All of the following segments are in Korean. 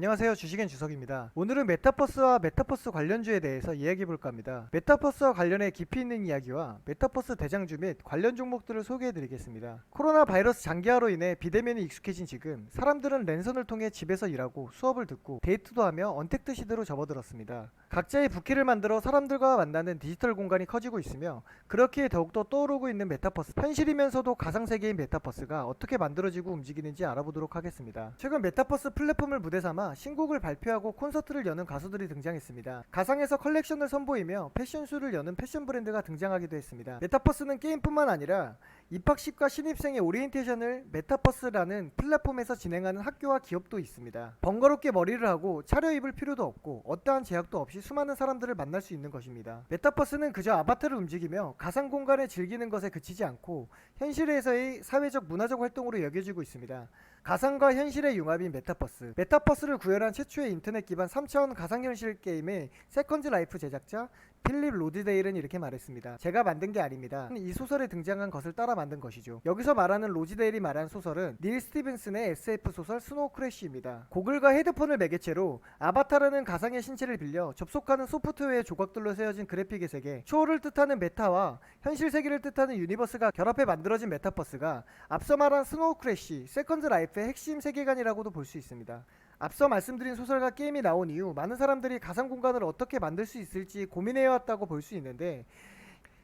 안녕하세요, 주식엔 주석입니다. 오늘은 메타버스와 메타버스 관련주에 대해서 이야기해볼까 합니다. 메타버스와 관련해 깊이 있는 이야기와 메타버스 대장주 및 관련 종목들을 소개해드리겠습니다. 코로나 바이러스 장기화로 인해 비대면이 익숙해진 지금 사람들은 랜선을 통해 집에서 일하고 수업을 듣고 데이트도 하며 언택트 시대로 접어들었습니다. 각자의 부캐를 만들어 사람들과 만나는 디지털 공간이 커지고 있으며 그렇기에 더욱더 떠오르고 있는 메타버스, 현실이면서도 가상세계인 메타버스가 어떻게 만들어지고 움직이는지 알아보도록 하겠습니다. 최근 메타버스 플랫폼을 무대 삼아 신곡을 발표하고 콘서트를 여는 가수들이 등장했습니다. 가상에서 컬렉션을 선보이며 패션쇼를 여는 패션 브랜드가 등장하기도 했습니다. 메타버스는 게임뿐만 아니라 입학식과 신입생의 오리엔테이션을 메타버스라는 플랫폼에서 진행하는 학교와 기업도 있습니다. 번거롭게 머리를 하고 차려입을 필요도 없고 어떠한 제약도 없이 수많은 사람들을 만날 수 있는 것입니다. 메타버스는 그저 아바타를 움직이며 가상 공간을 즐기는 것에 그치지 않고 현실에서의 사회적 문화적 활동으로 여겨지고 있습니다. 가상과 현실의 융합인 메타버스. 메타버스를 구현한 최초의 인터넷 기반 3차원 가상현실 게임의 세컨즈 라이프 제작자 필립 로즈데일은 이렇게 말했습니다. 제가 만든 게 아닙니다. 이 소설에 등장한 것을 따라 만든 것이죠. 여기서 말하는 로즈데일이 말한 소설은 닐 스티븐슨의 SF 소설 스노우 크래쉬입니다. 고글과 헤드폰을 매개체로 아바타라는 가상의 신체를 빌려 접속하는 소프트웨어 조각들로 세워진 그래픽의 세계, 초월을 뜻하는 메타와 현실 세계를 뜻하는 유니버스가 결합해 만들어진 메타버스가 앞서 말한 스노우 크래쉬, 세컨드 라이프의 핵심 세계관이라고도 볼 수 있습니다. 앞서 말씀드린 소설과 게임이 나온 이후 많은 사람들이 가상 공간을 어떻게 만들 수 있을지 고민해왔다고 볼 수 있는데,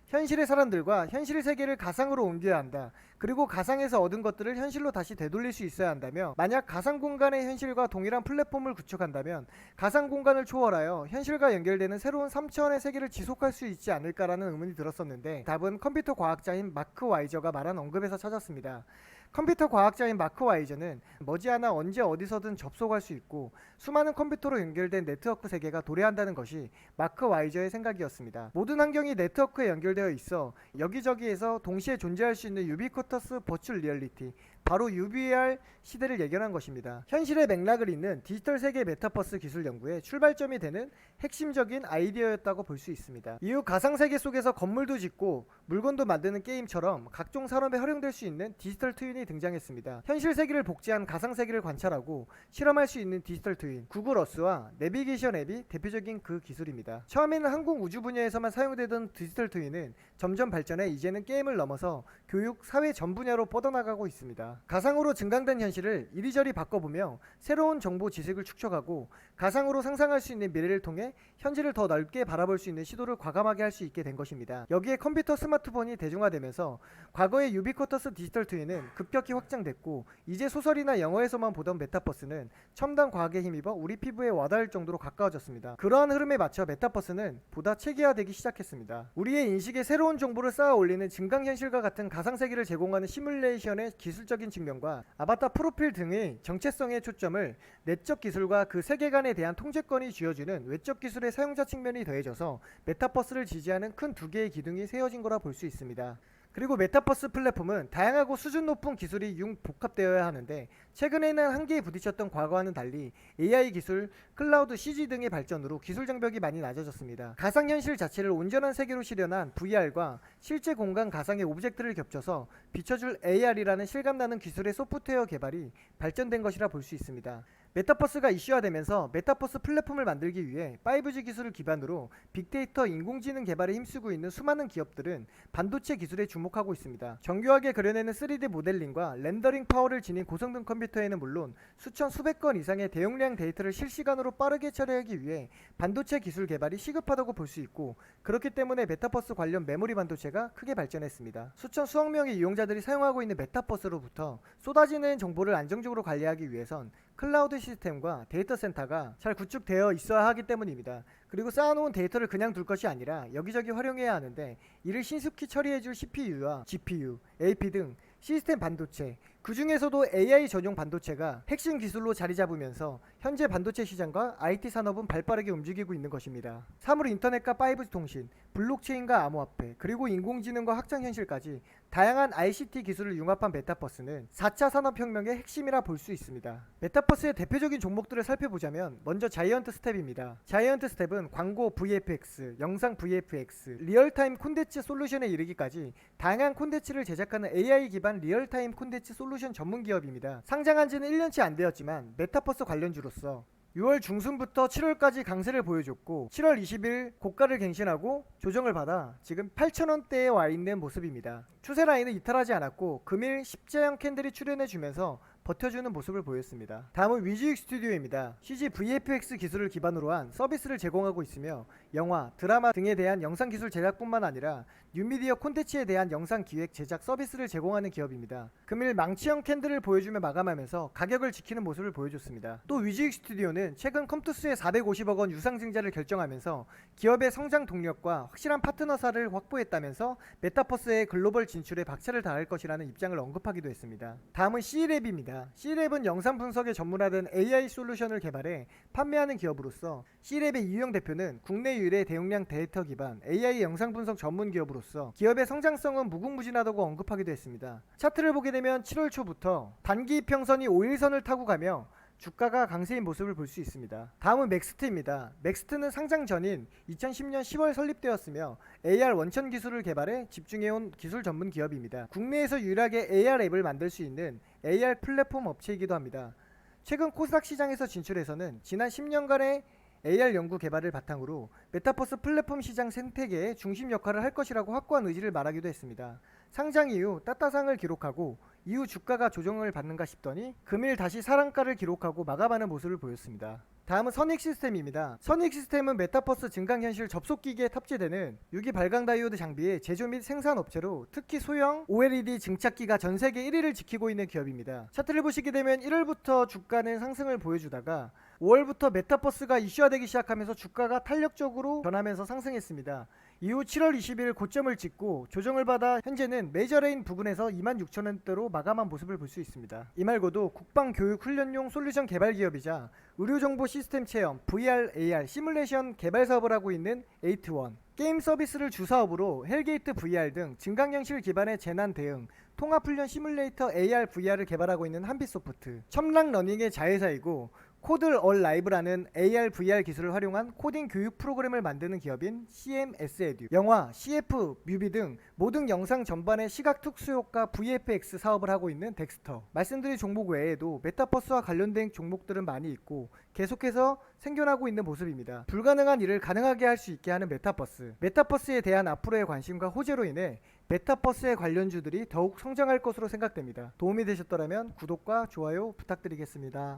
현실의 사람들과 현실 세계를 가상으로 옮겨야 한다. 그리고 가상에서 얻은 것들을 현실로 다시 되돌릴 수 있어야 한다며, 만약 가상 공간의 현실과 동일한 플랫폼을 구축한다면 가상 공간을 초월하여 현실과 연결되는 새로운 3차원의 세계를 지속할 수 있지 않을까라는 의문이 들었었는데, 답은 컴퓨터 과학자인 마크 와이저가 말한 언급에서 찾았습니다. 컴퓨터 과학자인 마크 와이저는 머지않아 언제 어디서든 접속할 수 있고 수많은 컴퓨터로 연결된 네트워크 세계가 도래한다는 것이 마크 와이저의 생각이었습니다. 모든 환경이 네트워크에 연결되어 있어 여기저기에서 동시에 존재할 수 있는 유비쿼터스 버추얼 리얼리티, 바로 UVR 시대를 예견한 것입니다. 현실의 맥락을 잇는 디지털 세계 메타버스 기술 연구의 출발점이 되는 핵심적인 아이디어였다고 볼 수 있습니다. 이후 가상세계 속에서 건물도 짓고 물건도 만드는 게임처럼 각종 산업에 활용될 수 있는 디지털 트윈이 등장했습니다. 현실 세계를 복제한 가상세계를 관찰하고 실험할 수 있는 디지털 트윈, 구글 어스와 내비게이션 앱이 대표적인 그 기술입니다. 처음에는 항공 우주 분야에서만 사용되던 디지털 트윈은 점점 발전해 이제는 게임을 넘어서 교육, 사회 전 분야로 뻗어나가고 있습니다. 가상으로 증강된 현실을 이리저리 바꿔보며 새로운 정보 지식을 축적하고 가상으로 상상할 수 있는 미래를 통해 현실을 더 넓게 바라볼 수 있는 시도를 과감하게 할 수 있게 된 것입니다. 여기에 컴퓨터, 스마트폰이 대중화되면서 과거의 유비쿼터스 디지털 트윈은 급격히 확장됐고, 이제 소설이나 영화에서만 보던 메타버스는 첨단 과학에 힘입어 우리 피부에 와닿을 정도로 가까워졌습니다. 그러한 흐름에 맞춰 메타버스는 보다 체계화되기 시작했습니다. 우리의 인식에 새로운 정보를 쌓아 올리는 증강현실과 같은 가상세계를 제공하는 시뮬레이션의 기술적인 측면과 아바타 프로필 등의 정체성의 초점을 내적 기술과 그 세계관에 대한 통제권이 쥐어주는 외적 기술의 사용자 측면이 더해져서 메타버스를 지지하는 큰 두 개의 기둥이 세워진 거라 볼 수 있습니다. 그리고 메타버스 플랫폼은 다양하고 수준 높은 기술이 융복합되어야 하는데, 최근에는 한계에 부딪혔던 과거와는 달리 AI 기술, 클라우드, CG 등의 발전으로 기술 장벽이 많이 낮아졌습니다. 가상현실 자체를 온전한 세계로 실현한 VR과 실제 공간 가상의 오브젝트를 겹쳐서 비춰줄 AR이라는 실감나는 기술의 소프트웨어 개발이 발전된 것이라 볼 수 있습니다. 메타버스가 이슈화되면서 메타버스 플랫폼을 만들기 위해 5G 기술을 기반으로 빅데이터, 인공지능 개발에 힘쓰고 있는 수많은 기업들은 반도체 기술에 주목하고 있습니다. 정교하게 그려내는 3D 모델링과 렌더링 파워를 지닌 고성능 컴퓨터에는 물론 수천 수백 건 이상의 대용량 데이터를 실시간으로 빠르게 처리하기 위해 반도체 기술 개발이 시급하다고 볼 수 있고, 그렇기 때문에 메타버스 관련 메모리 반도체가 크게 발전했습니다. 수천 수억 명의 이용자들이 사용하고 있는 메타버스로부터 쏟아지는 정보를 안정적으로 관리하기 위해선 클라우드 시스템과 데이터 센터가 잘 구축되어 있어야 하기 때문입니다. 그리고 쌓아놓은 데이터를 그냥 둘 것이 아니라 여기저기 활용해야 하는데, 이를 신속히 처리해줄 CPU와 GPU, AP 등 시스템 반도체, 그 중에서도 AI 전용 반도체가 핵심 기술로 자리 잡으면서 현재 반도체 시장과 IT 산업은 발빠르게 움직이고 있는 것입니다. 사물 인터넷과 5G 통신, 블록체인과 암호화폐, 그리고 인공지능과 확장현실까지 다양한 ICT 기술을 융합한 메타버스는 4차 산업혁명의 핵심이라 볼 수 있습니다. 메타버스의 대표적인 종목들을 살펴보자면 먼저 자이언트 스텝입니다. 자이언트 스텝은 광고 VFX, 영상 VFX, 리얼타임 콘텐츠 솔루션에 이르기까지 다양한 콘텐츠를 제작하는 AI 기반 리얼타임 콘텐츠 솔루션 전문 기업입니다. 상장한 지는 1년치 안 되었지만 메타버스 관련주로서 6월 중순부터 7월까지 강세를 보여줬고 7월 20일 고가를 갱신하고 조정을 받아 지금 8,000원대에 와 있는 모습입니다. 추세 라인은 이탈하지 않았고 금일 십자형 캔들이 출현해주면서 버텨주는 모습을 보였습니다. 다음은 위즈익 스튜디오입니다. CG VFX 기술을 기반으로 한 서비스를 제공하고 있으며 영화, 드라마 등에 대한 영상 기술 제작뿐만 아니라 뉴미디어 콘텐츠에 대한 영상 기획 제작 서비스를 제공하는 기업입니다. 금일 망치형 캔들을 보여주며 마감하면서 가격을 지키는 모습을 보여줬습니다. 또 위즈익 스튜디오는 최근 컴투스의 450억원 유상증자를 결정하면서 기업의 성장 동력과 확실한 파트너사를 확보했다면서 메타버스의 글로벌 진출에 박차를 가할 것이라는 입장을 언급하기도 했습니다. 다음은 C랩입니다. C랩은 영상 분석에 전문화된 AI 솔루션을 개발해 판매하는 기업으로서 C랩의 이유영 대표는 국내 유일의 대용량 데이터 기반 AI 영상 분석 전문 기업으로서 기업의 성장성은 무궁무진하다고 언급하기도 했습니다. 차트를 보게 되면 7월 초부터 단기 이평선이 5일선을 타고 가며 주가가 강세인 모습을 볼 수 있습니다. 다음은 맥스트입니다. 맥스트는 상장 전인 2010년 10월 설립되었으며 AR 원천 기술을 개발해 집중해온 기술 전문 기업입니다. 국내에서 유일하게 AR 앱을 만들 수 있는 AR 플랫폼 업체이기도 합니다. 최근 코스닥 시장에서 진출해서는 지난 10년간의 AR 연구 개발을 바탕으로 메타버스 플랫폼 시장 생태계의 중심 역할을 할 것이라고 확고한 의지를 말하기도 했습니다. 상장 이후 따따상을 기록하고 이후 주가가 조정을 받는가 싶더니 금일 다시 상한가를 기록하고 마감하는 모습을 보였습니다. 다음은 선익시스템입니다. 선익시스템은 메타버스 증강현실 접속기기에 탑재되는 유기 발광 다이오드 장비의 제조 및 생산 업체로 특히 소형 OLED 증착기가 전세계 1위를 지키고 있는 기업입니다. 차트를 보시게 되면 1월부터 주가는 상승을 보여주다가 5월부터 메타버스가 이슈화되기 시작하면서 주가가 탄력적으로 변하면서 상승했습니다. 이후 7월 20일 고점을 찍고 조정을 받아 현재는 메이저레인 부근에서 26,000원대로 마감한 모습을 볼 수 있습니다. 이 말고도 국방교육훈련용 솔루션 개발 기업이자 의료정보 시스템 체험, VR, AR, 시뮬레이션 개발 사업을 하고 있는 에이트원, 게임 서비스를 주사업으로 헬게이트 VR 등 증강현실 기반의 재난 대응, 통합훈련 시뮬레이터 AR, VR을 개발하고 있는 한빛소프트, 첨랑러닝의 자회사이고 코드 얼 라이브라는 AR, VR 기술을 활용한 코딩 교육 프로그램을 만드는 기업인 CMS 에듀, 영화, CF, 뮤비 등 모든 영상 전반의 시각 특수효과 VFX 사업을 하고 있는 덱스터. 말씀드린 종목 외에도 메타버스와 관련된 종목들은 많이 있고 계속해서 생겨나고 있는 모습입니다. 불가능한 일을 가능하게 할 수 있게 하는 메타버스. 메타버스에 대한 앞으로의 관심과 호재로 인해 메타버스의 관련주들이 더욱 성장할 것으로 생각됩니다. 도움이 되셨더라면 구독과 좋아요 부탁드리겠습니다.